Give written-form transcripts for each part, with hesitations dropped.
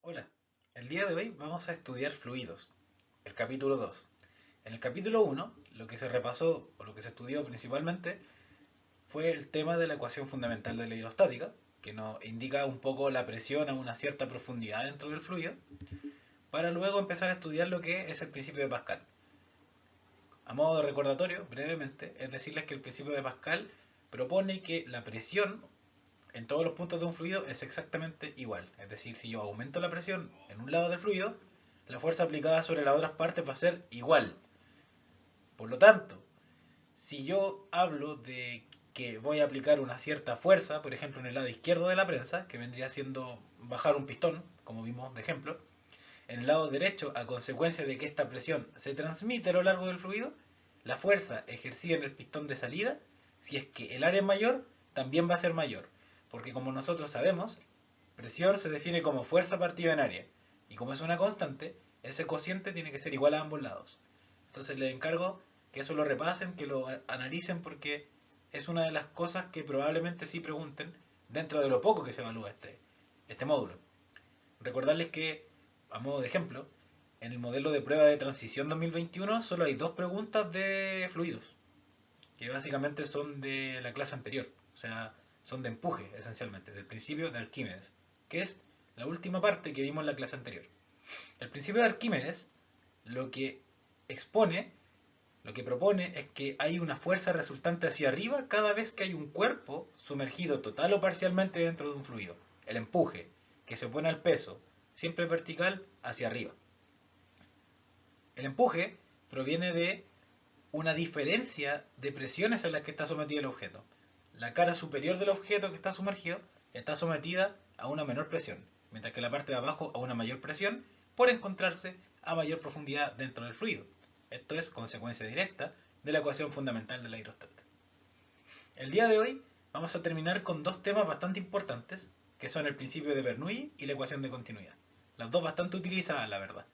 Hola, el día de hoy vamos a estudiar fluidos, el capítulo 2. En el capítulo 1, lo que se repasó o lo que se estudió principalmente fue el tema de la ecuación fundamental de la hidrostática, que nos indica un poco la presión a una cierta profundidad dentro del fluido, para luego empezar a estudiar lo que es el principio de Pascal. A modo de recordatorio, brevemente, es decirles que el principio de Pascal propone que la presión en todos los puntos de un fluido es exactamente igual. Es decir, si yo aumento la presión en un lado del fluido, la fuerza aplicada sobre las otras partes va a ser igual. Por lo tanto, si yo hablo de que voy a aplicar una cierta fuerza, por ejemplo en el lado izquierdo de la prensa, que vendría siendo bajar un pistón, como vimos de ejemplo, en el lado derecho, a consecuencia de que esta presión se transmite a lo largo del fluido, la fuerza ejercida en el pistón de salida, si es que el área es mayor, también va a ser mayor. Porque como nosotros sabemos, presión se define como fuerza partida en área. Y como es una constante, ese cociente tiene que ser igual a ambos lados. Entonces les encargo que eso lo repasen, que lo analicen, porque es una de las cosas que probablemente sí pregunten dentro de lo poco que se evalúa este módulo. Recordarles que, a modo de ejemplo, en el modelo de prueba de transición 2021 solo hay dos preguntas de fluidos, que básicamente son de la clase anterior, o sea, son de empuje esencialmente, del principio de Arquímedes, que es la última parte que vimos en la clase anterior. El principio de Arquímedes lo que expone, lo que propone es que hay una fuerza resultante hacia arriba cada vez que hay un cuerpo sumergido total o parcialmente dentro de un fluido. El empuje, que se opone al peso, siempre vertical hacia arriba. El empuje proviene de una diferencia de presiones a las que está sometido el objeto. La cara superior del objeto que está sumergido está sometida a una menor presión, mientras que la parte de abajo a una mayor presión por encontrarse a mayor profundidad dentro del fluido. Esto es consecuencia directa de la ecuación fundamental de la hidrostática. El día de hoy vamos a terminar con dos temas bastante importantes, que son el principio de Bernoulli y la ecuación de continuidad. Las dos bastante utilizadas, la verdad.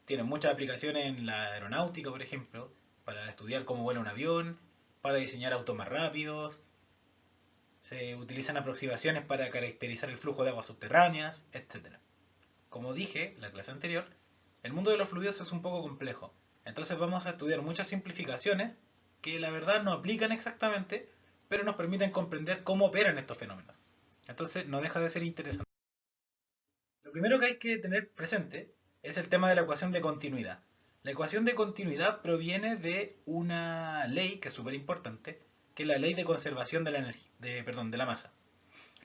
Tienen muchas aplicaciones en la aeronáutica, por ejemplo, para estudiar cómo vuela un avión, para diseñar autos más rápidos. Se utilizan aproximaciones para caracterizar el flujo de aguas subterráneas, etcétera. Como dije en la clase anterior, el mundo de los fluidos es un poco complejo. Entonces vamos a estudiar muchas simplificaciones que la verdad no aplican exactamente, pero nos permiten comprender cómo operan estos fenómenos. Entonces no deja de ser interesante. Lo primero que hay que tener presente es el tema de la ecuación de continuidad. La ecuación de continuidad proviene de una ley que es súper importante, que es la ley de conservación de la energía, de la masa.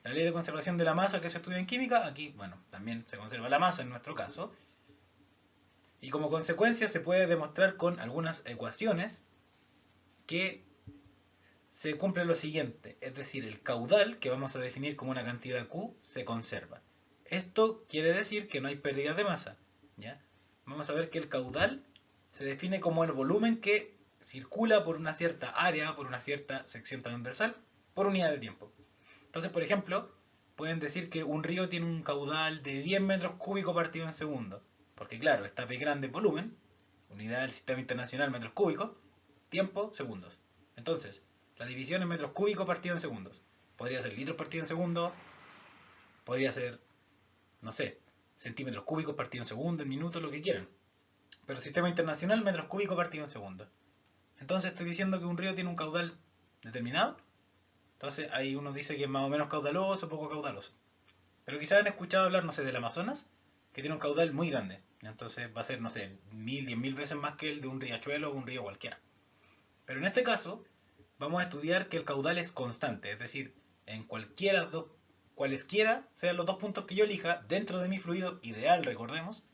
La ley de conservación de la masa que se estudia en química, aquí, bueno, también se conserva la masa en nuestro caso, y como consecuencia se puede demostrar con algunas ecuaciones que se cumple lo siguiente, es decir, el caudal, que vamos a definir como una cantidad Q, se conserva. Esto quiere decir que no hay pérdida de masa. ¿Ya? Vamos a ver que el caudal se define como el volumen que circula por una cierta área, por una cierta sección transversal, por unidad de tiempo. Entonces, por ejemplo, pueden decir que un río tiene un caudal de 10 metros cúbicos partido en segundo. Porque claro, está P grande volumen, unidad del sistema internacional metros cúbicos, tiempo, segundos. Entonces, la división en metros cúbicos partido en segundos. Podría ser litros partido en segundo, podría ser, no sé, centímetros cúbicos partido en segundo, en minutos, lo que quieran. Pero sistema internacional, metros cúbicos partido en segundo. Entonces estoy diciendo que un río tiene un caudal determinado. Entonces ahí uno dice que es más o menos caudaloso, poco caudaloso. Pero quizás han escuchado hablar, no sé, del Amazonas, que tiene un caudal muy grande. Entonces va a ser, no sé, 1000 veces más que el de un riachuelo o un río cualquiera. Pero en este caso, vamos a estudiar que el caudal es constante, es decir, en cualesquiera sean los dos puntos que yo elija dentro de mi fluido ideal, recordemos,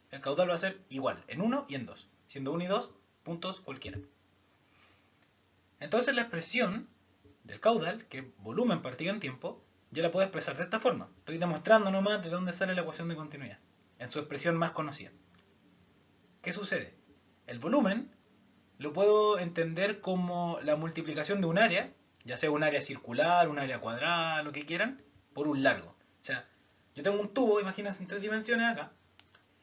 el caudal va a ser igual en uno y en 2, siendo uno y 2 puntos cualquiera. Entonces la expresión del caudal, que es volumen partido en tiempo, yo la puedo expresar de esta forma. Estoy demostrando nomás de dónde sale la ecuación de continuidad, en su expresión más conocida. ¿Qué sucede? El volumen lo puedo entender como la multiplicación de un área, ya sea un área circular, un área cuadrada, lo que quieran, por un largo. O sea, yo tengo un tubo, imagínense en 3 dimensiones acá.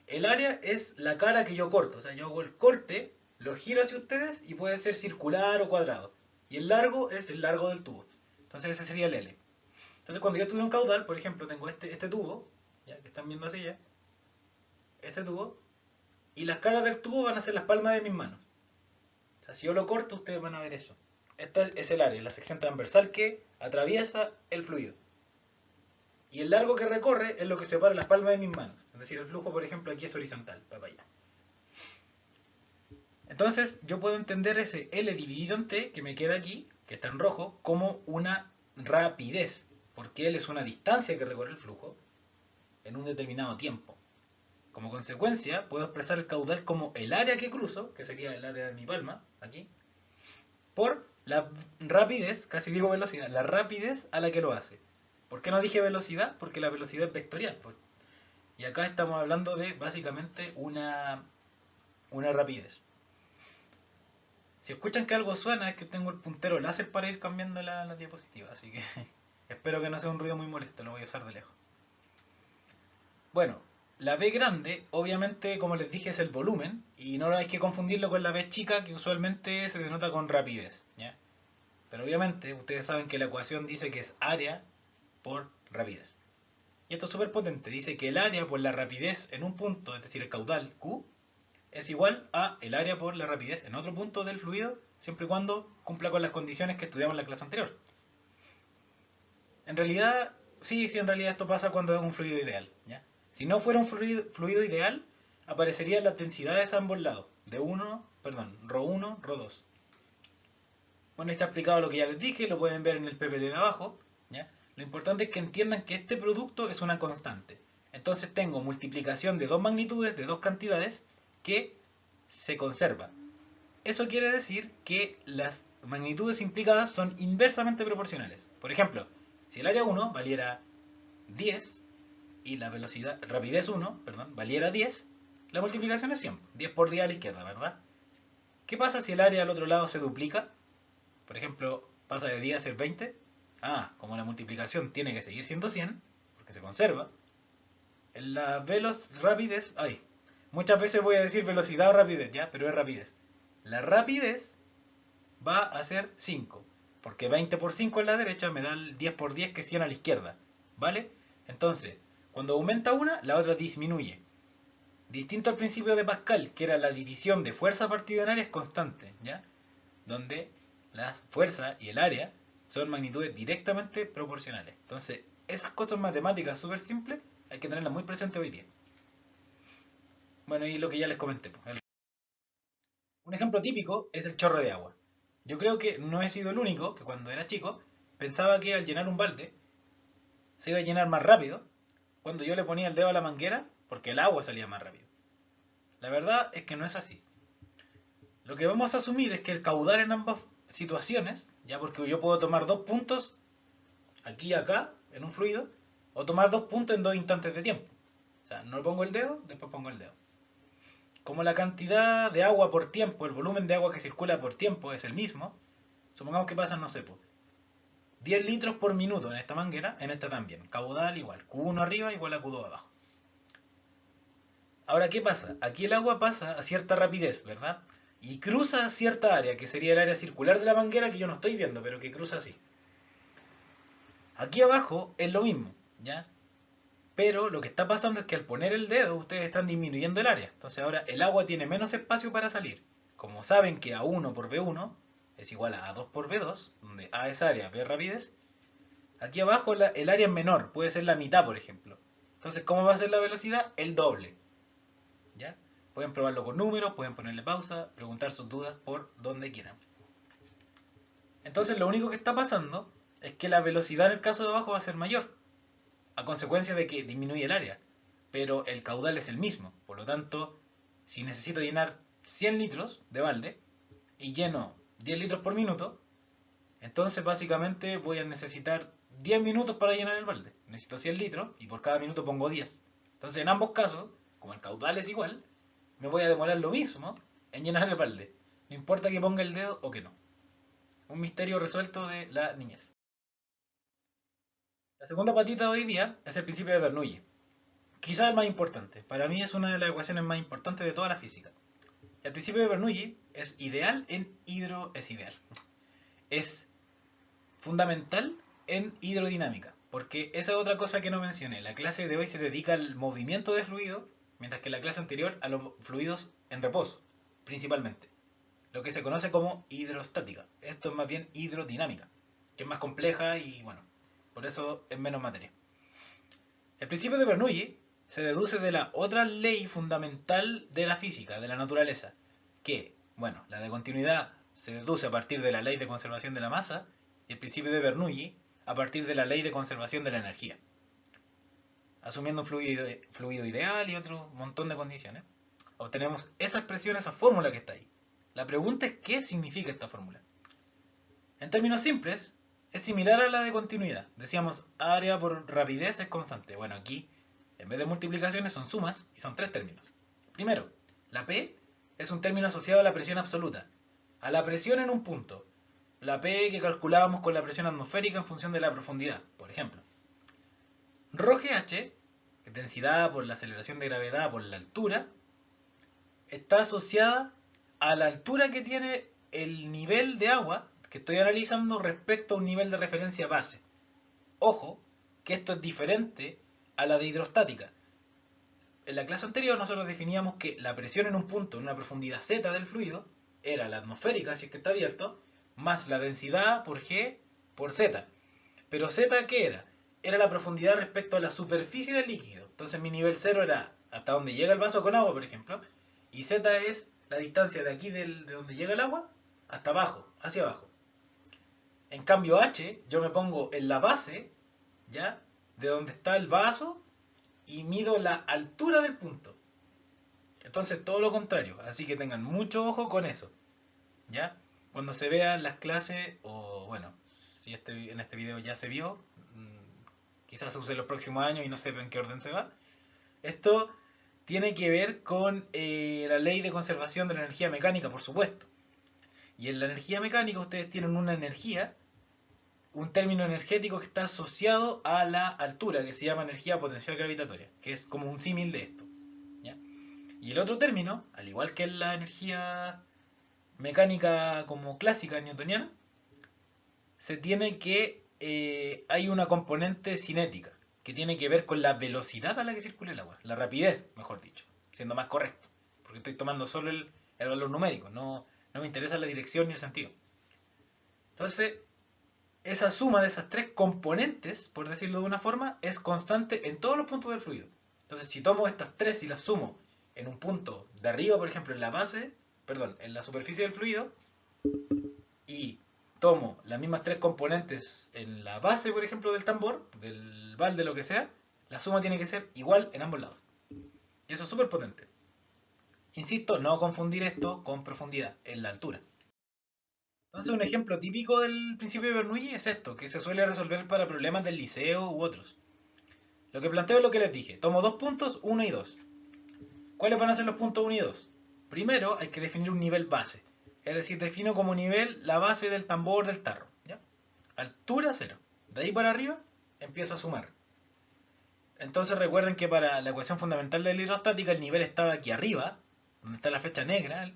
El área es la cara que yo corto, o sea, yo hago el corte, lo giro hacia ustedes y puede ser circular o cuadrado. Y el largo es el largo del tubo. Entonces ese sería el L. Entonces cuando yo estudio un caudal, por ejemplo, tengo este tubo, ya que están viendo así ya, este tubo, y las caras del tubo van a ser las palmas de mis manos. O sea, si yo lo corto, ustedes van a ver eso. Esta es el área, la sección transversal que atraviesa el fluido. Y el largo que recorre es lo que separa las palmas de mis manos. Es decir, el flujo, por ejemplo, aquí es horizontal, va para allá. Entonces, yo puedo entender ese L dividido en T, que me queda aquí, que está en rojo, como una rapidez. Porque L es una distancia que recorre el flujo en un determinado tiempo. Como consecuencia, puedo expresar el caudal como el área que cruzo, que sería el área de mi palma, aquí, por la rapidez, casi digo velocidad, la rapidez a la que lo hace. ¿Por qué no dije velocidad? Porque la velocidad es vectorial. Pues. Y acá estamos hablando de básicamente una rapidez. Si escuchan que algo suena es que tengo el puntero láser para ir cambiando la diapositiva, así que espero que no sea un ruido muy molesto, lo voy a usar de lejos. Bueno, la B grande, obviamente, como les dije, es el volumen, y no hay que confundirlo con la B chica, que usualmente se denota con rapidez, ¿ya? Pero obviamente, ustedes saben que la ecuación dice que es área por rapidez. Y esto es súper potente, dice que el área por la rapidez en un punto, es decir, el caudal Q, es igual a el área por la rapidez en otro punto del fluido, siempre y cuando cumpla con las condiciones que estudiamos en la clase anterior. En realidad, sí, en realidad esto pasa cuando es un fluido ideal, ¿ya? Si no fuera un fluido ideal, aparecerían las densidades a ambos lados, de ρ1, ρ2. Bueno, está explicado lo que ya les dije, lo pueden ver en el PPT de abajo, ¿ya? Lo importante es que entiendan que este producto es una constante. Entonces tengo multiplicación de dos magnitudes, de dos cantidades, que se conserva. Eso quiere decir que las magnitudes implicadas son inversamente proporcionales. Por ejemplo, si el área 1 valiera 10 y la velocidad, rapidez 1, valiera 10, la multiplicación es 100. 10 por 10 a la izquierda, ¿verdad? ¿Qué pasa si el área al otro lado se duplica? Por ejemplo, pasa de 10 a ser 20. Ah, como la multiplicación tiene que seguir siendo 100, porque se conserva, en la rapidez, muchas veces voy a decir velocidad o rapidez, ya, pero es rapidez. La rapidez va a ser 5, porque 20 por 5 en la derecha me da el 10 por 10 que es 100 a la izquierda, ¿vale? Entonces, cuando aumenta una, la otra disminuye. Distinto al principio de Pascal, que era la división de fuerza partida en área es constante, ¿ya? Donde la fuerza y el área son magnitudes directamente proporcionales. Entonces, esas cosas matemáticas súper simples hay que tenerlas muy presentes hoy día. Bueno, y lo que ya les comenté. Un ejemplo típico es el chorro de agua. Yo creo que no he sido el único que cuando era chico pensaba que al llenar un balde se iba a llenar más rápido cuando yo le ponía el dedo a la manguera porque el agua salía más rápido. La verdad es que no es así. Lo que vamos a asumir es que el caudal en ambas situaciones, ya porque yo puedo tomar dos puntos aquí y acá en un fluido, o tomar dos puntos en dos instantes de tiempo. O sea, no pongo el dedo, después pongo el dedo. Como la cantidad de agua por tiempo, el volumen de agua que circula por tiempo es el mismo, supongamos que pasan, no sé, 10 litros por minuto en esta manguera, en esta también. Caudal igual, Q1 arriba igual a Q2 abajo. Ahora, ¿qué pasa? Aquí el agua pasa a cierta rapidez, ¿verdad? Y cruza cierta área, que sería el área circular de la manguera que yo no estoy viendo, pero que cruza así. Aquí abajo es lo mismo, ¿ya? Pero lo que está pasando es que al poner el dedo ustedes están disminuyendo el área. Entonces ahora el agua tiene menos espacio para salir. Como saben que A1 por B1 es igual a A2 por B2, donde A es área, B es rapidez, aquí abajo el área es menor, puede ser la mitad por ejemplo. Entonces, ¿cómo va a ser la velocidad? El doble. ¿Ya? Pueden probarlo con números, pueden ponerle pausa, preguntar sus dudas por donde quieran. Entonces lo único que está pasando es que la velocidad en el caso de abajo va a ser mayor, a consecuencia de que disminuye el área, pero el caudal es el mismo. Por lo tanto, si necesito llenar 100 litros de balde y lleno 10 litros por minuto, entonces básicamente voy a necesitar 10 minutos para llenar el balde. Necesito 100 litros y por cada minuto pongo 10. Entonces en ambos casos, como el caudal es igual, me voy a demorar lo mismo en llenar el balde. No importa que ponga el dedo o que no. Un misterio resuelto de la niñez. La segunda patita de hoy día es el principio de Bernoulli. Quizás el más importante. Para mí es una de las ecuaciones más importantes de toda la física. El principio de Bernoulli es ideal en es ideal. Es fundamental en hidrodinámica. Porque esa es otra cosa que no mencioné. La clase de hoy se dedica al movimiento de fluido mientras que en la clase anterior a los fluidos en reposo, principalmente. Lo que se conoce como hidrostática. Esto es más bien hidrodinámica, que es más compleja y bueno, por eso es menos materia. El principio de Bernoulli se deduce de la otra ley fundamental de la física, de la naturaleza, que, bueno, la de continuidad se deduce a partir de la ley de conservación de la masa y el principio de Bernoulli a partir de la ley de conservación de la energía, asumiendo un fluido ideal y otro montón de condiciones. Obtenemos esa expresión, esa fórmula que está ahí. La pregunta es ¿qué significa esta fórmula? En términos simples, es similar a la de continuidad. Decíamos área por rapidez es constante. Bueno, aquí en vez de multiplicaciones son sumas y son tres términos. Primero, la P es un término asociado a la presión absoluta, a la presión en un punto. La P que calculábamos con la presión atmosférica en función de la profundidad, por ejemplo. ρgh, densidad por la aceleración de gravedad por la altura, está asociada a la altura que tiene el nivel de agua que estoy analizando respecto a un nivel de referencia base. Ojo, que esto es diferente a la de hidrostática. En la clase anterior nosotros definíamos que la presión en un punto, en una profundidad z del fluido, era la atmosférica, si es que está abierto, más la densidad por g por z. Pero z, ¿qué era? Era la profundidad respecto a la superficie del líquido. Entonces mi nivel cero era hasta donde llega el vaso con agua, por ejemplo, y z es la distancia de aquí de donde llega el agua hasta abajo, hacia abajo. En cambio h, yo me pongo en la base, ¿ya? De donde está el vaso y mido la altura del punto. Entonces todo lo contrario, así que tengan mucho ojo con eso, ¿ya? Cuando se vean las clases, o bueno, si en este video ya se vio, quizás se use los próximos años y no sepa en qué orden se va. Esto tiene que ver con la ley de conservación de la energía mecánica, por supuesto. Y en la energía mecánica ustedes tienen una energía, un término energético que está asociado a la altura, que se llama energía potencial gravitatoria, que es como un símil de esto, ¿ya? Y el otro término, al igual que en la energía mecánica como clásica newtoniana, se tiene que hay una componente cinética que tiene que ver con la velocidad a la que circula el agua, la rapidez, mejor dicho, siendo más correcto, porque estoy tomando solo el valor numérico, no me interesa la dirección ni el sentido. Entonces, esa suma de esas tres componentes, por decirlo de una forma, es constante en todos los puntos del fluido. Entonces, si tomo estas tres y las sumo en un punto de arriba, por ejemplo, en la base, perdón, en la superficie del fluido, y tomo las mismas tres componentes en la base, por ejemplo, del tambor, del balde, lo que sea, la suma tiene que ser igual en ambos lados. Y eso es súper potente. Insisto, no confundir esto con profundidad, en la altura. Entonces, un ejemplo típico del principio de Bernoulli es esto, que se suele resolver para problemas del liceo u otros. Lo que planteo es lo que les dije. Tomo dos puntos, 1 y 2. ¿Cuáles van a ser los puntos 1 y 2? Primero hay que definir un nivel base. Es decir, defino como nivel la base del tambor del tarro, ¿ya? Altura 0. De ahí para arriba empiezo a sumar. Entonces recuerden que para la ecuación fundamental de la hidrostática el nivel estaba aquí arriba, donde está la flecha negra,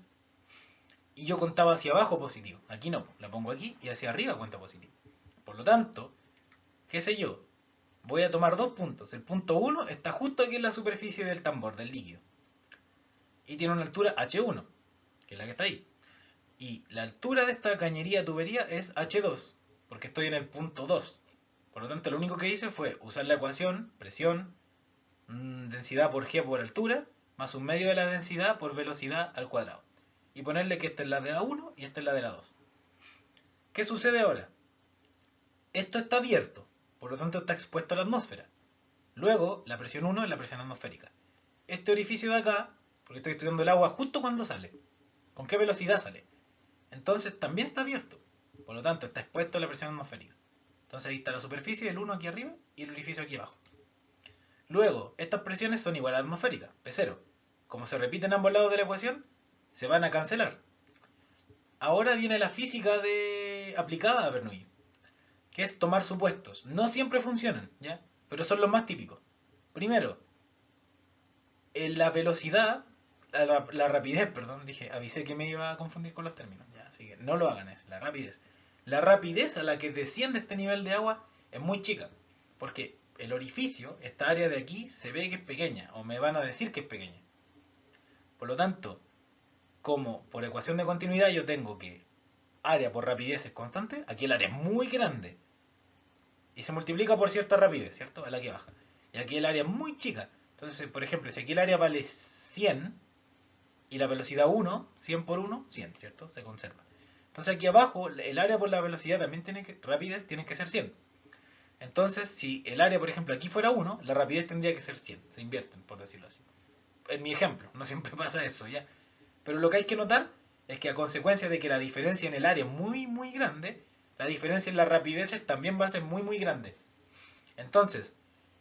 y yo contaba hacia abajo positivo. Aquí no, la pongo aquí y hacia arriba cuenta positivo. Por lo tanto, qué sé yo, voy a tomar dos puntos. El punto 1 está justo aquí en la superficie del tambor, del líquido. Y tiene una altura H1, que es la que está ahí. Y la altura de esta cañería tubería es H2, porque estoy en el punto 2. Por lo tanto, lo único que hice fue usar la ecuación, presión, densidad por G por altura, más un medio de la densidad por velocidad al cuadrado. Y ponerle que esta es la de la 1 y esta es la de la 2. ¿Qué sucede ahora? Esto está abierto, por lo tanto está expuesto a la atmósfera. Luego, la presión 1 es la presión atmosférica. Este orificio de acá, porque estoy estudiando el agua justo cuando sale, ¿con qué velocidad sale? Entonces también está abierto, por lo tanto está expuesto a la presión atmosférica. Entonces ahí está la superficie, el 1 aquí arriba y el orificio aquí abajo. Luego, estas presiones son igual a la atmosférica, P0. Como se repiten ambos lados de la ecuación, se van a cancelar. Ahora viene la física aplicada a Bernoulli, que es tomar supuestos. No siempre funcionan, ¿ya? Pero son los más típicos. Primero, en la velocidad, la rapidez, perdón, avisé que me iba a confundir con los términos, ¿ya? Así que no lo hagan, es la rapidez. La rapidez a la que desciende este nivel de agua es muy chica, porque el orificio, esta área de aquí, se ve que es pequeña, o me van a decir que es pequeña. Por lo tanto, como por ecuación de continuidad yo tengo que área por rapidez es constante, aquí el área es muy grande y se multiplica por cierta rapidez, ¿cierto? A la que baja. Y aquí el área es muy chica. Entonces, por ejemplo, si aquí el área vale 100 y la velocidad 1, 100 por 1, 100, ¿cierto? Se conserva. Entonces aquí abajo el área por la velocidad también tiene que, rapidez tiene que ser 100. Entonces, si el área, por ejemplo, aquí fuera 1, la rapidez tendría que ser 100. Se invierten, por decirlo así. En mi ejemplo, no siempre pasa eso, ¿ya? Pero lo que hay que notar es que a consecuencia de que la diferencia en el área es muy, muy grande, la diferencia en las rapideces también va a ser muy, muy grande. Entonces,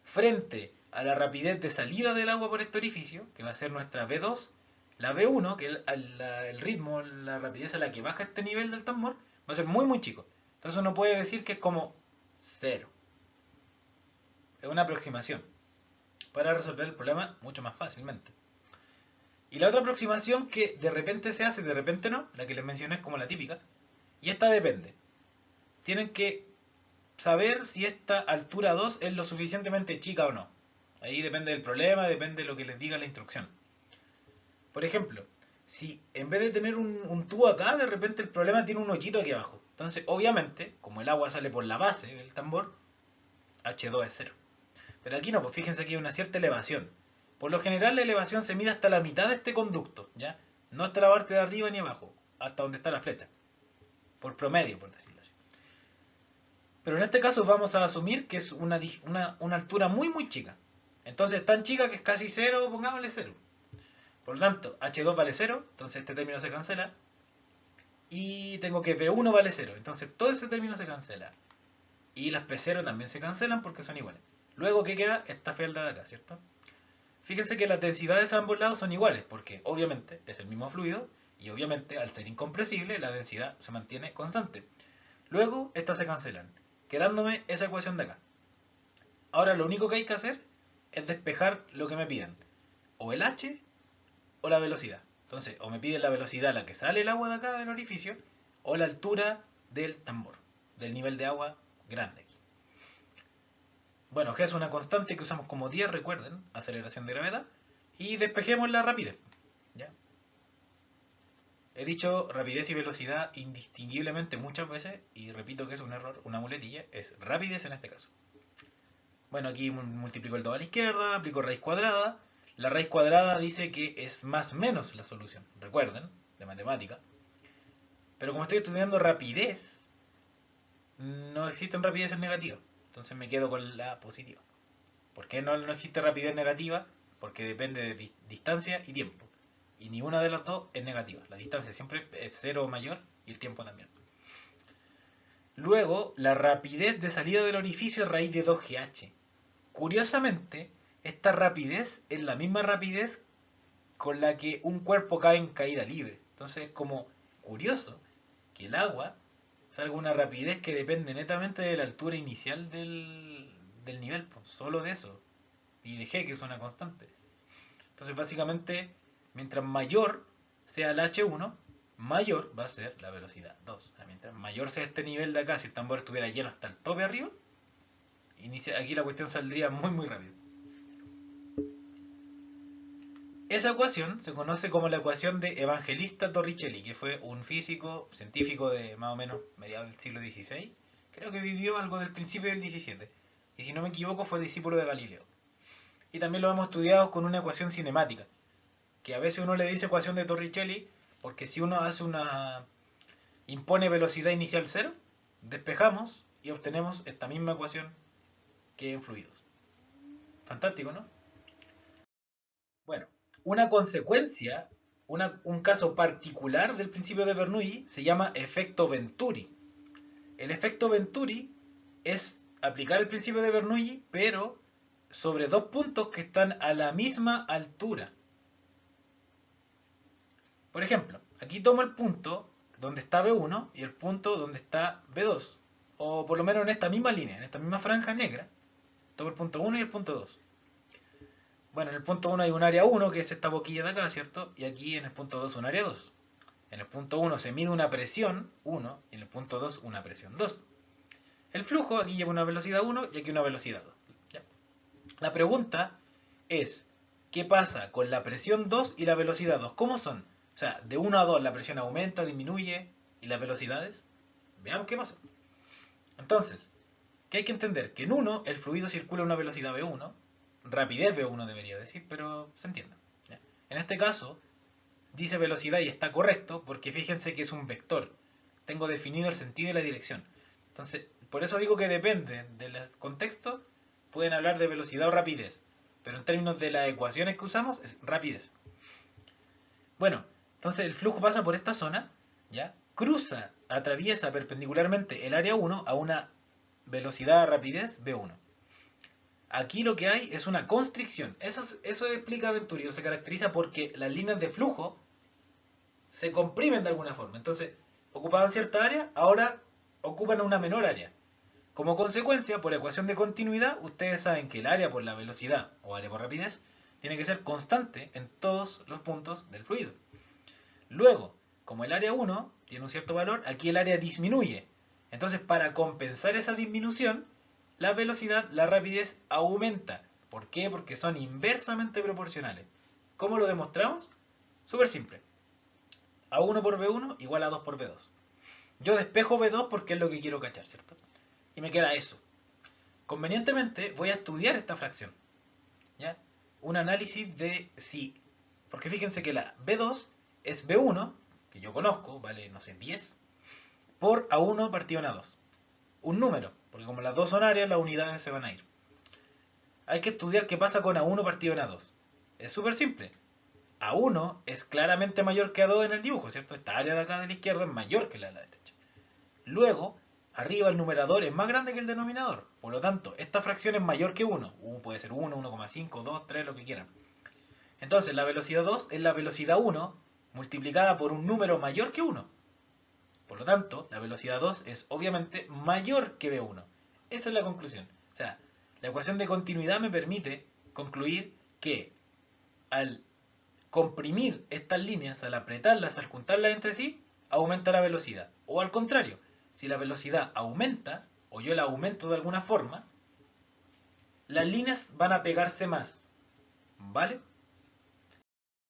frente a la rapidez de salida del agua por este orificio, que va a ser nuestra V2, la V1, que es el ritmo, la rapidez a la que baja este nivel del tambor, va a ser muy, muy chico. Entonces uno puede decir que es como cero. Es una aproximación para resolver el problema mucho más fácilmente. Y la otra aproximación que de repente se hace, de repente no, la que les mencioné es como la típica, y esta depende. Tienen que saber si esta altura 2 es lo suficientemente chica o no. Ahí depende del problema, depende de lo que les diga la instrucción. Por ejemplo, si en vez de tener un tubo acá, de repente el problema tiene un hoyito aquí abajo. Entonces, obviamente, como el agua sale por la base del tambor, H2 es 0. Pero aquí no, pues fíjense que hay una cierta elevación. Por lo general la elevación se mide hasta la mitad de este conducto, ¿ya? No hasta la parte de arriba ni abajo, hasta donde está la flecha. Por promedio, por decirlo así. Pero en este caso vamos a asumir que es una altura muy muy chica. Entonces tan chica que es casi cero, pongámosle cero. Por lo tanto, H2 vale 0, entonces este término se cancela. Y tengo que P1 vale 0, entonces todo ese término se cancela. Y las P0 también se cancelan porque son iguales. Luego, ¿qué queda? Esta celda de acá, ¿cierto? Fíjense que las densidades a ambos lados son iguales, porque obviamente es el mismo fluido y obviamente al ser incompresible la densidad se mantiene constante. Luego, estas se cancelan, quedándome esa ecuación de acá. Ahora lo único que hay que hacer es despejar lo que me piden, o el h o la velocidad. Entonces, o me piden la velocidad a la que sale el agua de acá del orificio, o la altura del tambor, del nivel de agua grande. Bueno, G es una constante que usamos como 10, recuerden, aceleración de gravedad, y despejemos la rapidez. ¿Ya? He dicho rapidez y velocidad indistinguiblemente muchas veces, y repito que es un error, una muletilla, es rapidez en este caso. Bueno, aquí multiplico el 2 a la izquierda, aplico raíz cuadrada. La raíz cuadrada dice que es más menos la solución, recuerden, de matemática. Pero como estoy estudiando rapidez, no existen rapideces negativas. Entonces me quedo con la positiva. ¿Por qué no existe rapidez negativa? Porque depende de distancia y tiempo. Y ninguna de las dos es negativa. La distancia siempre es 0 o mayor y el tiempo también. Luego, la rapidez de salida del orificio es raíz de 2GH. Curiosamente, esta rapidez es la misma rapidez con la que un cuerpo cae en caída libre. Entonces es como curioso que el agua salga a una rapidez que depende netamente de la altura inicial del nivel, pues, solo de eso. Y de G, que es una constante. Entonces básicamente, mientras mayor sea el H1, mayor va a ser la velocidad 2. O sea, mientras mayor sea este nivel de acá, si el tambor estuviera lleno hasta el tope arriba, aquí la cuestión saldría muy muy rápido. Esa ecuación se conoce como la ecuación de Evangelista Torricelli, que fue un físico, científico de más o menos mediados del siglo XVI. Creo que vivió algo del principio del XVII. Y si no me equivoco fue discípulo de Galileo. Y también lo hemos estudiado con una ecuación cinemática, que a veces uno le dice ecuación de Torricelli, porque si uno hace impone velocidad inicial 0, despejamos y obtenemos esta misma ecuación que en fluidos. Fantástico, ¿no? Bueno, una consecuencia, un caso particular del principio de Bernoulli se llama efecto Venturi. El efecto Venturi es aplicar el principio de Bernoulli, pero sobre dos puntos que están a la misma altura. Por ejemplo, aquí tomo el punto donde está B1 y el punto donde está B2. O por lo menos en esta misma línea, en esta misma franja negra. Tomo el punto 1 y el punto 2. Bueno, en el punto 1 hay un área 1, que es esta boquilla de acá, ¿cierto? Y aquí en el punto 2 un área 2. En el punto 1 se mide una presión 1 y en el punto 2 una presión 2. El flujo aquí lleva una velocidad 1 y aquí una velocidad 2. ¿Ya? La pregunta es, ¿qué pasa con la presión 2 y la velocidad 2? ¿Cómo son? O sea, de 1 a 2 la presión aumenta, disminuye, y las velocidades. Veamos qué pasa. Entonces, ¿qué hay que entender? Que en 1 el fluido circula a una velocidad v1, rapidez v1 debería decir, pero se entiende. ¿Ya? En este caso, dice velocidad y está correcto, porque fíjense que es un vector. Tengo definido el sentido y la dirección. Entonces, por eso digo que depende del contexto, pueden hablar de velocidad o rapidez. Pero en términos de las ecuaciones que usamos, es rapidez. Bueno, entonces el flujo pasa por esta zona, ¿ya? Cruza, atraviesa perpendicularmente el área 1 a una velocidad rapidez v1. Aquí lo que hay es una constricción. Eso explica Venturi, se caracteriza porque las líneas de flujo se comprimen de alguna forma. Entonces, ocupaban cierta área, ahora ocupan una menor área. Como consecuencia, por ecuación de continuidad, ustedes saben que el área por la velocidad o área por rapidez tiene que ser constante en todos los puntos del fluido. Luego, como el área 1 tiene un cierto valor, aquí el área disminuye. Entonces, para compensar esa disminución, la velocidad, la rapidez aumenta. ¿Por qué? Porque son inversamente proporcionales. ¿Cómo lo demostramos? Súper simple. A1 por B1 igual a 2 por B2. Yo despejo B2 porque es lo que quiero cachar, ¿cierto? Y me queda eso. Convenientemente voy a estudiar esta fracción. ¿Ya? Un análisis de si... Porque fíjense que la B2 es B1, que yo conozco, vale, no sé, 10, por A1 partido en A2. Un número, porque como las dos son áreas, las unidades se van a ir. Hay que estudiar qué pasa con A1 partido en A2. Es súper simple. A1 es claramente mayor que A2 en el dibujo, ¿cierto? Esta área de acá de la izquierda es mayor que la de la derecha. Luego, arriba el numerador es más grande que el denominador. Por lo tanto, esta fracción es mayor que 1. Puede ser 1, 1,5, 2, 3, lo que quieran. Entonces, la velocidad 2 es la velocidad 1 multiplicada por un número mayor que 1. Por lo tanto, la velocidad 2 es obviamente mayor que v1. Esa es la conclusión. O sea, la ecuación de continuidad me permite concluir que al comprimir estas líneas, al apretarlas, al juntarlas entre sí, aumenta la velocidad. O al contrario, si la velocidad aumenta, o yo la aumento de alguna forma, las líneas van a pegarse más. ¿Vale?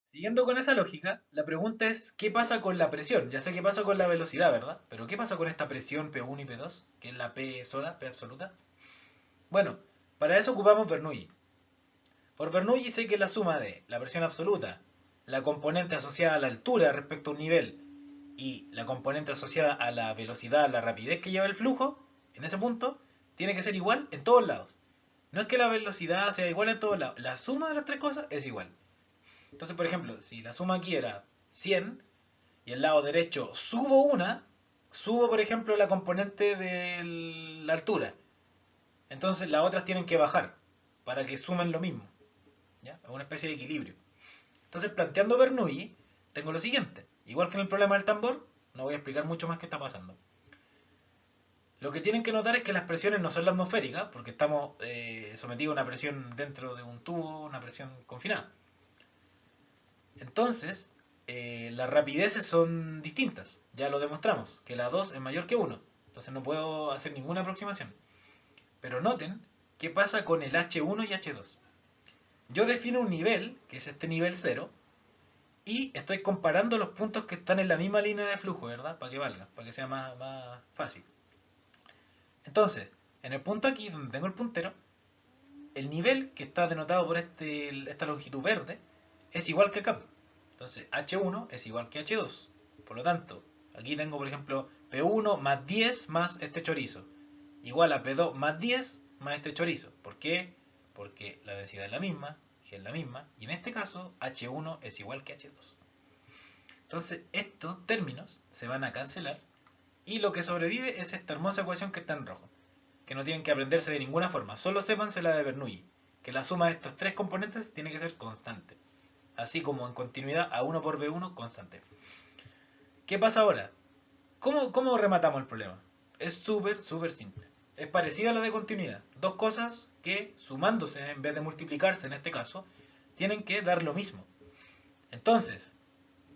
Siguiendo con esa lógica, la pregunta es, ¿qué pasa con la presión? Ya sé qué pasa con la velocidad, ¿verdad? Pero ¿qué pasa con esta presión P1 y P2? Que es la P sola, P absoluta. Bueno, para eso ocupamos Bernoulli. Por Bernoulli sé que la suma de la presión absoluta, la componente asociada a la altura respecto a un nivel y la componente asociada a la velocidad, a la rapidez que lleva el flujo, en ese punto, tiene que ser igual en todos lados. No es que la velocidad sea igual en todos lados, la suma de las tres cosas es igual. Entonces, por ejemplo, si la suma aquí era 100 y el lado derecho subo una, subo, por ejemplo, la componente de la altura. Entonces las otras tienen que bajar para que sumen lo mismo. ¿Ya? Es una especie de equilibrio. Entonces, planteando Bernoulli, tengo lo siguiente. Igual que en el problema del tambor, no voy a explicar mucho más qué está pasando. Lo que tienen que notar es que las presiones no son las atmosféricas, porque estamos sometidos a una presión dentro de un tubo, una presión confinada. Entonces, las rapideces son distintas. Ya lo demostramos, que la 2 es mayor que 1. Entonces no puedo hacer ninguna aproximación. Pero noten qué pasa con el H1 y H2. Yo defino un nivel, que es este nivel 0, y estoy comparando los puntos que están en la misma línea de flujo, ¿verdad? Para que valga, para que sea más fácil. Entonces, en el punto aquí, donde tengo el puntero, el nivel que está denotado por esta longitud verde es igual que acá. Entonces, H1 es igual que H2. Por lo tanto, aquí tengo, por ejemplo, P1 más 10 más este chorizo. Igual a P2 más 10 más este chorizo. ¿Por qué? Porque la densidad es la misma, G es la misma, y en este caso H1 es igual que H2. Entonces, estos términos se van a cancelar y lo que sobrevive es esta hermosa ecuación que está en rojo, que no tienen que aprenderse de ninguna forma, solo sépanse la de Bernoulli, que la suma de estos tres componentes tiene que ser constante, así como en continuidad A1 por B1 constante. ¿Qué pasa ahora? ¿Cómo rematamos el problema? Es súper simple. Es parecida a la de continuidad. Dos cosas que, sumándose en vez de multiplicarse en este caso, tienen que dar lo mismo. Entonces,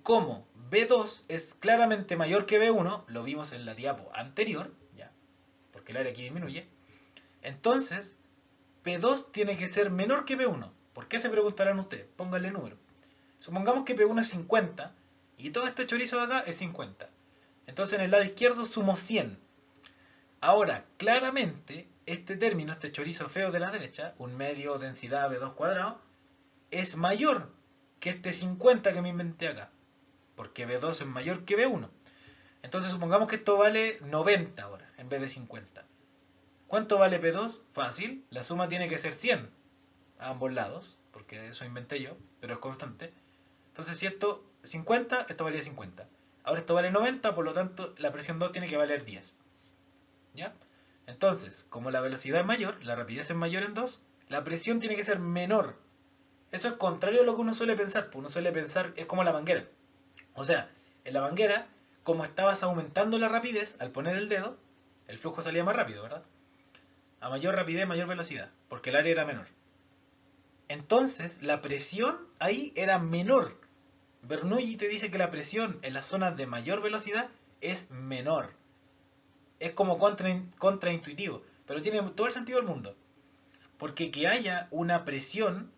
como B2 es claramente mayor que B1, lo vimos en la diapo anterior, ya, porque el área aquí disminuye, entonces P2 tiene que ser menor que P1. ¿Por qué se preguntarán ustedes? Pónganle número. Supongamos que P1 es 50 y todo este chorizo de acá es 50. Entonces en el lado izquierdo sumo 100. Ahora, claramente, este término, este chorizo feo de la derecha, un medio densidad B2 cuadrado, es mayor que este 50 que me inventé acá. Porque B2 es mayor que B1. Entonces supongamos que esto vale 90 ahora, en vez de 50. ¿Cuánto vale P2? Fácil, la suma tiene que ser 100 a ambos lados, porque eso inventé yo, pero es constante. Entonces si esto 50, esto valía 50. Ahora esto vale 90, por lo tanto la presión 2 tiene que valer 10. ¿Ya? Entonces, como la velocidad es mayor, la rapidez es mayor en 2, la presión tiene que ser menor. Eso es contrario a lo que uno suele pensar, pues uno suele pensar, es como la manguera. O sea, en la manguera, como estabas aumentando la rapidez, al poner el dedo, el flujo salía más rápido, ¿verdad? A mayor rapidez, mayor velocidad, porque el área era menor. Entonces, la presión ahí era menor. Bernoulli te dice que la presión en las zonas de mayor velocidad es menor. Es como contraintuitivo, pero tiene todo el sentido del mundo. Porque que haya una presión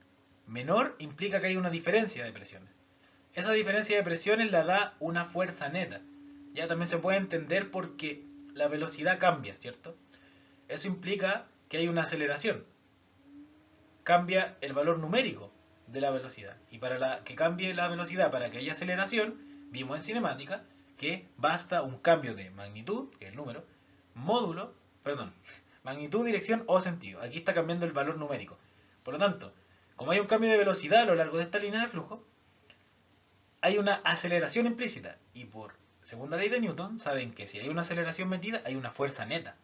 menor implica que hay una diferencia de presiones. Esa diferencia de presiones la da una fuerza neta. Ya también se puede entender porque la velocidad cambia, ¿cierto? Eso implica que hay una aceleración. Cambia el valor numérico de la velocidad. Y para que cambie la velocidad, para que haya aceleración, vimos en cinemática que basta un cambio de magnitud, que es el número, módulo, perdón, magnitud, dirección o sentido. Aquí está cambiando el valor numérico. Por lo tanto, como hay un cambio de velocidad a lo largo de esta línea de flujo, hay una aceleración implícita. Y por segunda ley de Newton, saben que si hay una aceleración metida, hay una fuerza neta.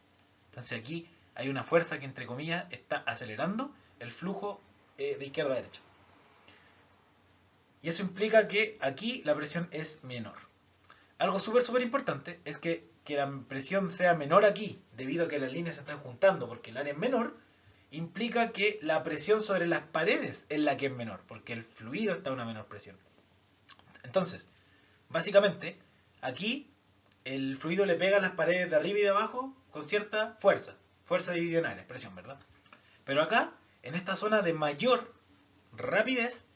Entonces aquí hay una fuerza que, entre comillas, está acelerando el flujo de izquierda a derecha. Y eso implica que aquí la presión es menor. Algo súper importante es que la presión sea menor aquí, debido a que las líneas se están juntando, porque el área es menor, implica que la presión sobre las paredes es la que es menor, porque el fluido está a una menor presión. Entonces, básicamente, aquí el fluido le pega a las paredes de arriba y de abajo con cierta fuerza. Fuerza dividida en presión, ¿verdad? Pero acá, en esta zona de mayor rapidez,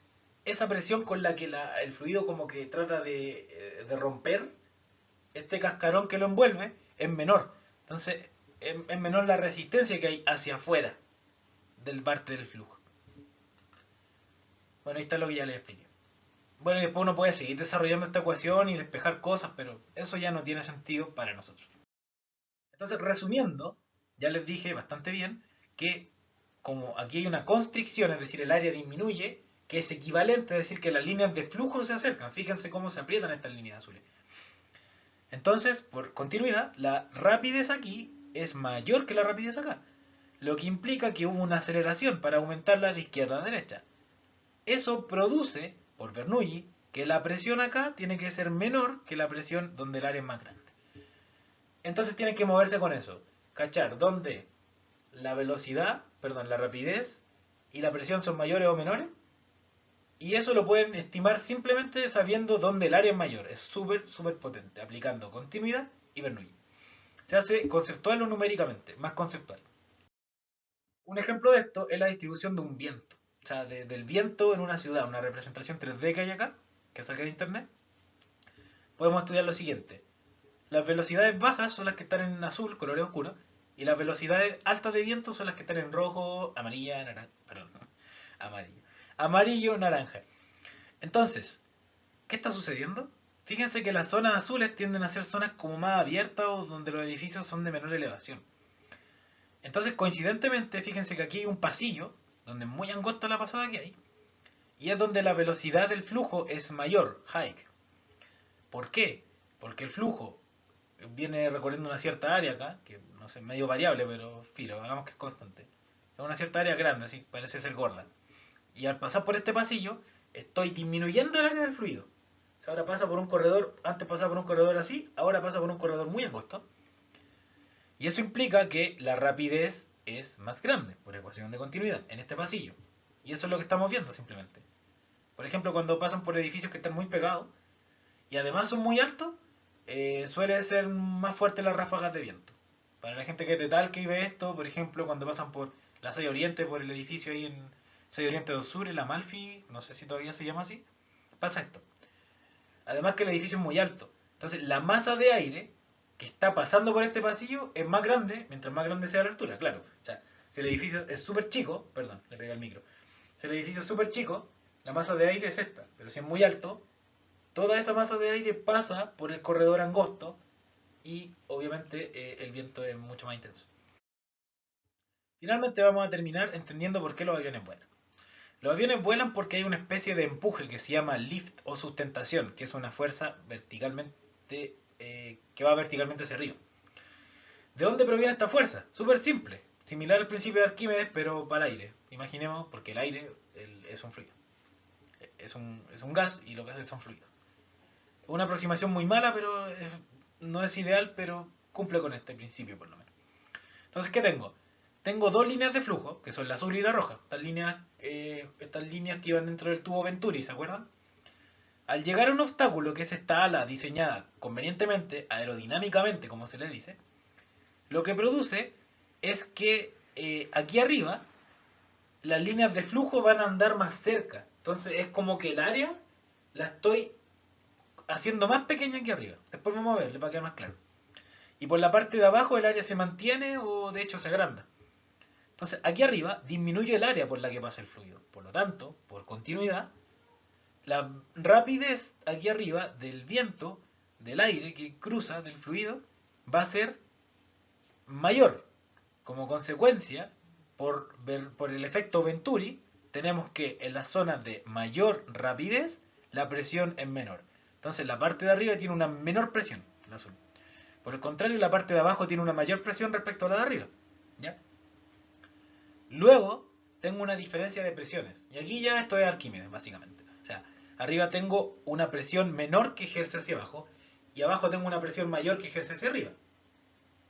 esa presión con la que el fluido como que trata de romper este cascarón que lo envuelve es menor. Entonces, es menor la resistencia que hay hacia afuera del parte del flujo. Bueno, ahí está lo que ya les expliqué. Bueno, y después uno puede seguir desarrollando esta ecuación y despejar cosas, pero eso ya no tiene sentido para nosotros. Entonces, resumiendo, ya les dije bastante bien que como aquí hay una constricción, es decir, el área disminuye, que es equivalente a decir que las líneas de flujo se acercan. Fíjense cómo se aprietan estas líneas azules. Entonces, por continuidad, la rapidez aquí es mayor que la rapidez acá, lo que implica que hubo una aceleración para aumentarla de izquierda a derecha. Eso produce, por Bernoulli, que la presión acá tiene que ser menor que la presión donde el área es más grande. Entonces tienen que moverse con eso. Cachar dónde la velocidad, perdón, la rapidez y la presión son mayores o menores. Y eso lo pueden estimar simplemente sabiendo dónde el área es mayor. Es súper potente, aplicando continuidad y Bernoulli. Se hace conceptual o numéricamente, más conceptual. Un ejemplo de esto es la distribución de un viento. O sea, del viento en una ciudad, una representación 3D que hay acá, que saqué de internet. Podemos estudiar lo siguiente. Las velocidades bajas son las que están en azul, color oscuro, y las velocidades altas de viento son las que están en rojo, amarilla, naranja, perdón, amarillo. Amarillo, naranja. Entonces, ¿qué está sucediendo? Fíjense que las zonas azules tienden a ser zonas como más abiertas o donde los edificios son de menor elevación. Entonces, coincidentemente, fíjense que aquí hay un pasillo, donde es muy angosta la pasada que hay, y es donde la velocidad del flujo es mayor, hike. ¿Por qué? Porque el flujo viene recorriendo una cierta área acá, que no sé, medio variable, pero filo, hagamos que es constante. Es una cierta área grande, así parece ser gorda. Y al pasar por este pasillo, estoy disminuyendo el área del fluido. O sea, ahora pasa por un corredor, antes pasaba por un corredor así, ahora pasa por un corredor muy angosto. Y eso implica que la rapidez es más grande, por ecuación de continuidad, en este pasillo. Y eso es lo que estamos viendo simplemente. Por ejemplo, cuando pasan por edificios que están muy pegados, y además son muy altos, suele ser más fuerte las ráfagas de viento. Para la gente que es de Talca y ve esto, por ejemplo, cuando pasan por la 6 Oriente por el edificio ahí en 6 Oriente del Sur, en la Amalfi, no sé si todavía se llama así, pasa esto. Además que el edificio es muy alto. Entonces la masa de aire que está pasando por este pasillo es más grande, mientras más grande sea la altura, claro. O sea, si el edificio es súper chico, perdón, le pegué al micro. Si el edificio es súper chico, la masa de aire es esta. Pero si es muy alto, toda esa masa de aire pasa por el corredor angosto y obviamente el viento es mucho más intenso. Finalmente vamos a terminar entendiendo por qué los aviones vuelan. Los aviones vuelan porque hay una especie de empuje que se llama lift o sustentación, que es una fuerza verticalmente que va verticalmente hacia arriba. ¿De dónde proviene esta fuerza? Súper simple, similar al principio de Arquímedes, pero para el aire. Imaginemos, porque el aire es un fluido, es un gas y los gases son fluidos. Una aproximación muy mala, pero no es ideal, pero cumple con este principio por lo menos. Entonces, ¿qué tengo? Tengo dos líneas de flujo, que son la azul y la roja. Estas líneas que iban dentro del tubo Venturi, ¿se acuerdan? Al llegar a un obstáculo, que es esta ala diseñada convenientemente, aerodinámicamente, como se le dice, lo que produce es que aquí arriba las líneas de flujo van a andar más cerca. Entonces es como que el área la estoy haciendo más pequeña aquí arriba. Después vamos a ver, para quedar más claro. Y por la parte de abajo el área se mantiene o de hecho se agranda. Entonces aquí arriba disminuye el área por la que pasa el fluido. Por lo tanto, por continuidad, la rapidez aquí arriba del viento, del aire que cruza, del fluido, va a ser mayor. Como consecuencia, por el efecto Venturi, tenemos que en las zonas de mayor rapidez, la presión es menor. Entonces la parte de arriba tiene una menor presión, el azul. Por el contrario, la parte de abajo tiene una mayor presión respecto a la de arriba. ¿Ya? Luego, tengo una diferencia de presiones. Y aquí ya esto es Arquímedes, básicamente. O sea, arriba tengo una presión menor que ejerce hacia abajo y abajo tengo una presión mayor que ejerce hacia arriba.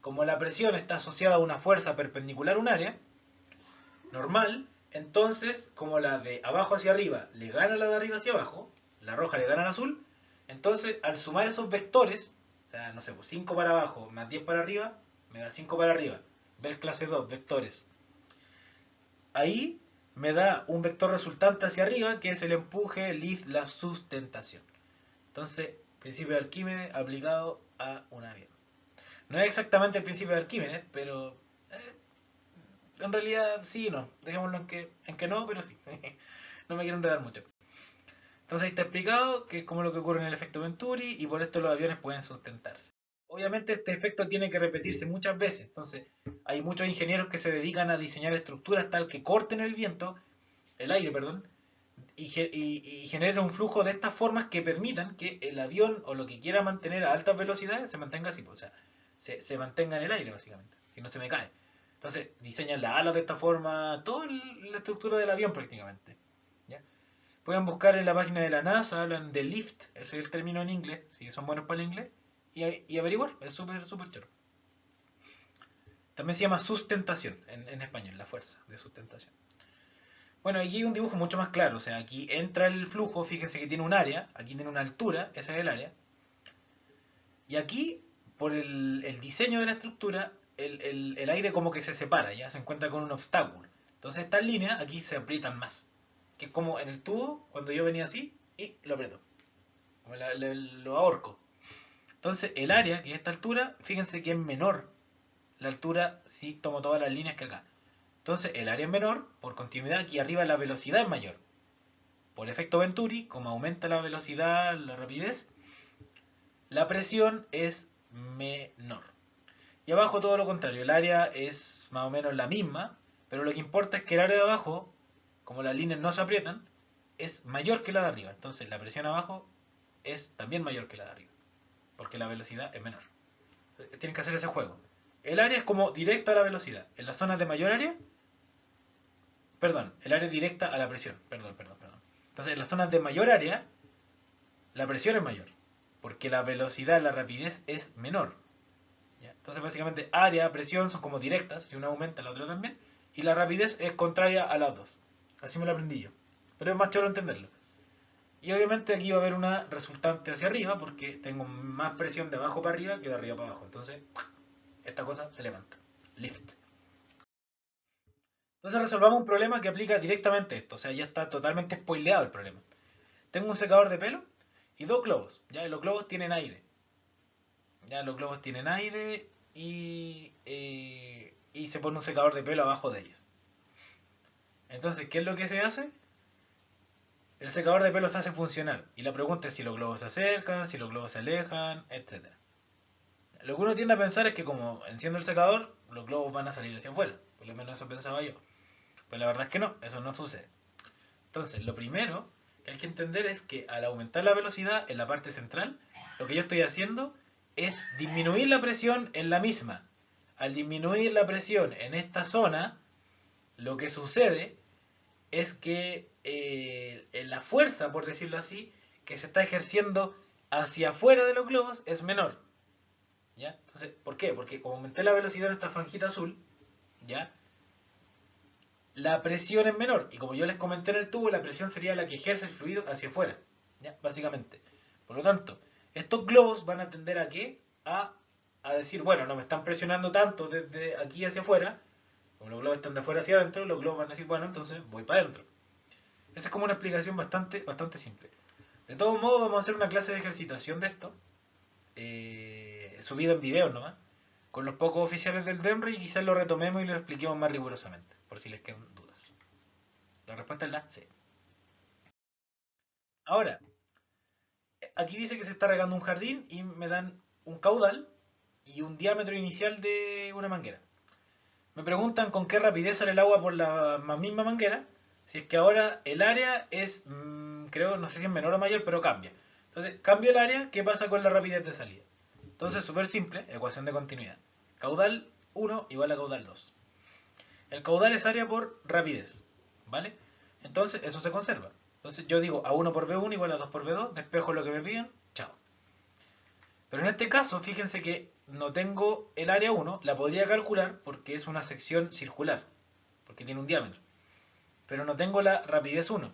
Como la presión está asociada a una fuerza perpendicular a un área normal, entonces, como la de abajo hacia arriba le gana a la de arriba hacia abajo, la roja le gana al azul, entonces al sumar esos vectores, o sea, no sé, 5 para abajo más 10 para arriba, me da 5 para arriba. Ver clase 2, vectores. Ahí me da un vector resultante hacia arriba, que es el empuje, el lift, la sustentación. Entonces, principio de Arquímedes aplicado a un avión. No es exactamente el principio de Arquímedes, pero en realidad sí y no. Dejémoslo en que no, pero sí. No me quiero enredar mucho. Entonces ahí está explicado que es como lo que ocurre en el efecto Venturi y por esto los aviones pueden sustentarse. Obviamente este efecto tiene que repetirse muchas veces. Entonces hay muchos ingenieros que se dedican a diseñar estructuras tal que corten el aire, perdón, y generen un flujo de estas formas que permitan que el avión o lo que quiera mantener a altas velocidades se mantenga así, o sea, se mantenga en el aire básicamente, si no se me cae. Entonces diseñan las alas de esta forma, toda la estructura del avión prácticamente. ¿Ya? Pueden buscar en la página de la NASA, hablan de lift, ese es el término en inglés, si son buenos para el inglés, y averiguar, es súper, súper choro. También se llama sustentación en español, la fuerza de sustentación. Bueno, aquí hay un dibujo mucho más claro, o sea, aquí entra el flujo, fíjense que tiene un área, aquí tiene una altura, esa es el área, y aquí, por el diseño de la estructura, el aire como que se separa, ya se encuentra con un obstáculo. Entonces estas líneas aquí se aprietan más, que es como en el tubo, cuando yo venía así, y lo aprieto, como lo ahorco. Entonces el área, que es esta altura, fíjense que es menor la altura si tomo todas las líneas que acá. Entonces el área es menor, por continuidad aquí arriba la velocidad es mayor. Por efecto Venturi, como aumenta la velocidad, la rapidez, la presión es menor. Y abajo todo lo contrario, el área es más o menos la misma, pero lo que importa es que el área de abajo, como las líneas no se aprietan, es mayor que la de arriba. Entonces la presión abajo es también mayor que la de arriba, porque la velocidad es menor. Entonces, tienen que hacer ese juego. El área es como directa a la velocidad. En las zonas de mayor área, perdón, el área es directa a la presión. Perdón. Entonces en las zonas de mayor área, la presión es mayor, porque la velocidad, la rapidez es menor. ¿Ya? Entonces básicamente área, presión son como directas, si una aumenta la otra también, y la rapidez es contraria a las dos. Así me lo aprendí yo. Pero es más choro entenderlo. Y obviamente aquí va a haber una resultante hacia arriba, porque tengo más presión de abajo para arriba que de arriba para abajo. Entonces, esta cosa se levanta. Lift. Entonces resolvamos un problema que aplica directamente esto, o sea, ya está totalmente spoileado el problema. Tengo un secador de pelo y dos globos, ¿ya? Y los globos tienen aire. Ya los globos tienen aire y se pone un secador de pelo abajo de ellos. Entonces, ¿qué es lo que se hace? El secador de pelo se hace funcionar. Y la pregunta es si los globos se acercan, si los globos se alejan, etcétera. Lo que uno tiende a pensar es que como enciendo el secador, los globos van a salir hacia afuera. Por lo menos eso pensaba yo. Pues la verdad es que no, eso no sucede. Entonces, lo primero que hay que entender es que al aumentar la velocidad en la parte central, lo que yo estoy haciendo es disminuir la presión en la misma. Al disminuir la presión en esta zona, lo que sucede es que la fuerza, por decirlo así, que se está ejerciendo hacia afuera de los globos es menor. ¿Ya? Entonces, ¿por qué? Porque como aumenté la velocidad en esta franjita azul, ¿ya? La presión es menor. Y como yo les comenté en el tubo, la presión sería la que ejerce el fluido hacia afuera. ¿Ya? Básicamente. Por lo tanto, estos globos van a tender a qué? A decir, bueno, no me están presionando tanto desde aquí hacia afuera. Como los globos están de afuera hacia adentro, los globos van a decir, bueno, entonces voy para adentro. Esa es como una explicación bastante simple. De todos modos, vamos a hacer una clase de ejercitación de esto. Subida en video nomás. Con los pocos oficiales del DEMRE y quizás lo retomemos y lo expliquemos más rigurosamente. Por si les quedan dudas. La respuesta es la C. Ahora, aquí dice que se está regando un jardín y me dan un caudal y un diámetro inicial de una manguera. Me preguntan con qué rapidez sale el agua por la misma manguera. Si es que ahora el área es, creo, no sé si es menor o mayor, pero cambia. Entonces, cambio el área, ¿qué pasa con la rapidez de salida? Entonces, súper simple, ecuación de continuidad. Caudal 1 igual a caudal 2. El caudal es área por rapidez, ¿vale? Entonces, eso se conserva. Entonces, yo digo A1 por B1 igual a 2 por B2, despejo lo que me piden, chao. Pero en este caso, fíjense que no tengo el área 1, la podría calcular porque es una sección circular, porque tiene un diámetro. Pero no tengo la rapidez 1.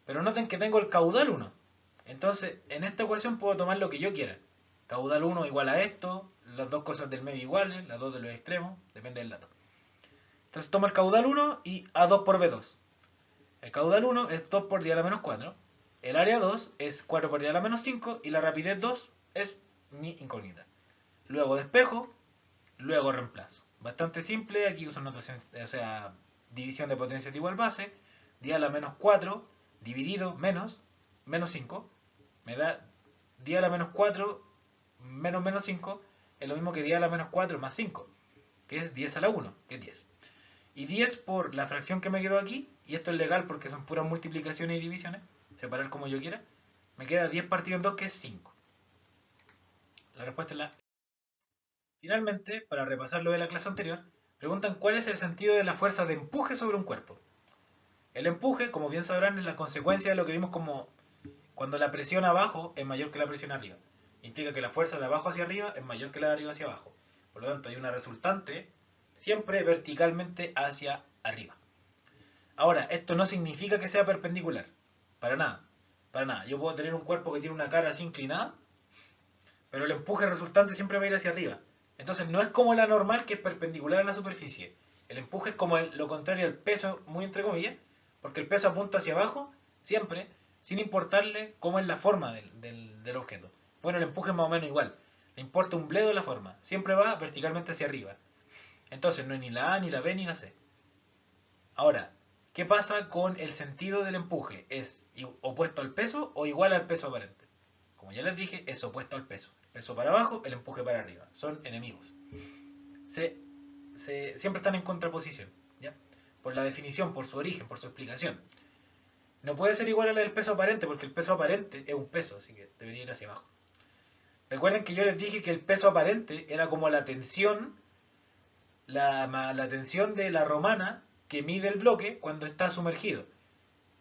Pero noten que tengo el caudal 1. Entonces, en esta ecuación puedo tomar lo que yo quiera. Caudal 1 igual a esto, las dos cosas del medio iguales, las dos de los extremos, depende del dato. Entonces tomo el caudal 1 y A2 por B2. El caudal 1 es 2 por 10 a la menos 4. El área 2 es 4 por 10 a la menos 5. Y la rapidez 2 es mi incógnita. Luego despejo, luego reemplazo. Bastante simple, aquí uso notación, o sea, división de potencias de igual base. 10 a la menos 4 dividido menos 5. Me da 10 a la menos 4 menos 5. Es lo mismo que 10 a la menos 4 más 5. Que es 10 a la 1, que es 10. Y 10 por la fracción que me quedó aquí, y esto es legal porque son puras multiplicaciones y divisiones, separar como yo quiera, me queda 10 partido en 2 que es 5. La respuesta es la... Finalmente, para repasar lo de la clase anterior, preguntan cuál es el sentido de la fuerza de empuje sobre un cuerpo. El empuje, como bien sabrán, es la consecuencia de lo que vimos como cuando la presión abajo es mayor que la presión arriba. Implica que la fuerza de abajo hacia arriba es mayor que la de arriba hacia abajo. Por lo tanto, hay una resultante siempre verticalmente hacia arriba. Ahora, esto no significa que sea perpendicular. Para nada. Para nada. Yo puedo tener un cuerpo que tiene una cara así inclinada, pero el empuje resultante siempre va a ir hacia arriba. Entonces no es como la normal que es perpendicular a la superficie. El empuje es como lo contrario al peso, muy entre comillas, porque el peso apunta hacia abajo, siempre, sin importarle cómo es la forma del objeto. Bueno, el empuje es más o menos igual. Le importa un bledo la forma. Siempre va verticalmente hacia arriba. Entonces no es ni la A, ni la B, ni la C. Ahora, ¿qué pasa con el sentido del empuje? ¿Es opuesto al peso o igual al peso aparente? Como ya les dije, es opuesto al peso. El peso para abajo, el empuje para arriba. Son enemigos. Se, siempre están en contraposición, ¿ya? Por la definición, por su origen, por su explicación. No puede ser igual a la del peso aparente, porque el peso aparente es un peso, así que debería ir hacia abajo. Recuerden que yo les dije que el peso aparente era como la tensión, la tensión de la romana que mide el bloque cuando está sumergido.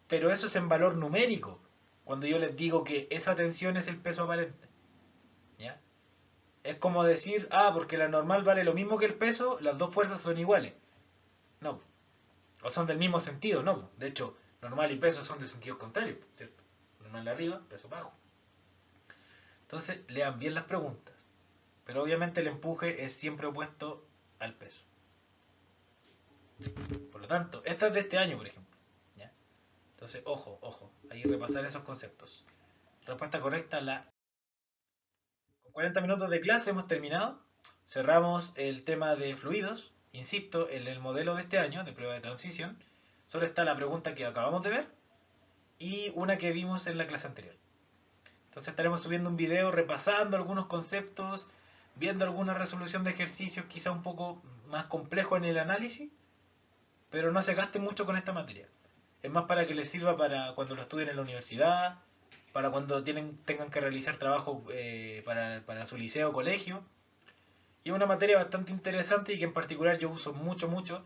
Pero eso es en valor numérico, cuando yo les digo que esa tensión es el peso aparente. ¿Ya? Es como decir, porque la normal vale lo mismo que el peso, las dos fuerzas son iguales. No. O son del mismo sentido, no. De hecho, normal y peso son de sentido contrario, ¿cierto? Normal arriba, peso abajo. Entonces, lean bien las preguntas. Pero obviamente el empuje es siempre opuesto al peso. Por lo tanto, esta es de este año, por ejemplo. ¿Ya? Entonces, ojo, ojo, hay que repasar esos conceptos. Respuesta correcta, la... Con 40 minutos de clase hemos terminado. Cerramos el tema de fluidos. Insisto, en el modelo de este año, de prueba de transición, solo está la pregunta que acabamos de ver y una que vimos en la clase anterior. Entonces estaremos subiendo un video repasando algunos conceptos, viendo alguna resolución de ejercicios quizá un poco más complejo en el análisis, pero no se gasten mucho con esta materia. Es más para que les sirva para cuando lo estudien en la universidad, para cuando tengan que realizar trabajo para su liceo o colegio. Y es una materia bastante interesante y que en particular yo uso mucho, mucho,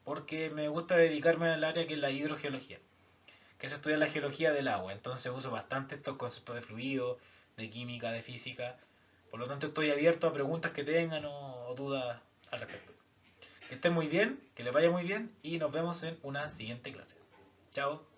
porque me gusta dedicarme al área que es la hidrogeología, que se estudia la geología del agua. Entonces uso bastante estos conceptos de fluido, de química, de física. Por lo tanto estoy abierto a preguntas que tengan o dudas al respecto. Que estén muy bien, que les vaya muy bien y nos vemos en una siguiente clase. Chao.